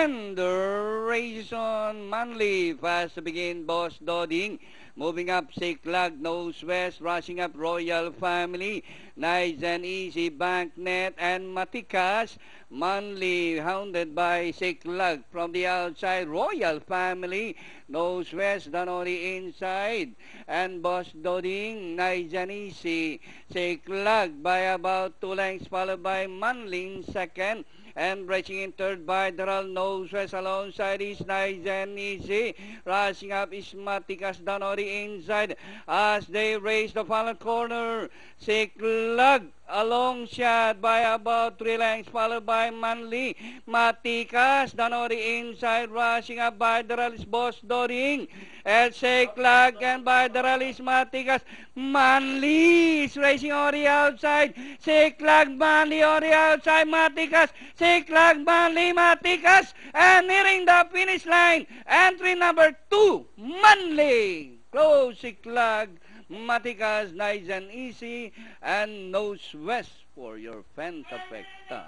And the race on Manly. Fast to begin, Boss Doding. Moving up, Siklag, nose west, rushing up Royal Family. Nice and easy, Banknet and Matikas. Manly hounded by Siklag from the outside. Royal Family, nose west, Danori inside. And Boss Doding, nice and easy. Siklag by about 2 lengths, followed by Manly in second. And racing in third by Daral, nose west alongside is nice and easy. Rushing up is Matikas, Danori inside as they race the final corner. Siklag, a long shot by about 3 lengths, followed by Manly. Matikas, Danori inside, rushing up by Daral is Boss Doding. And Siklag and by Daral is Matikas. Manly is racing on the outside. Siklag, Manly on the outside. Matikas, Siklag, Manly, Matikas. And nearing the finish line. Entry number 2, Manly. Close, Siklag, Matikas, nice and easy. And nose west for your Fentafecta.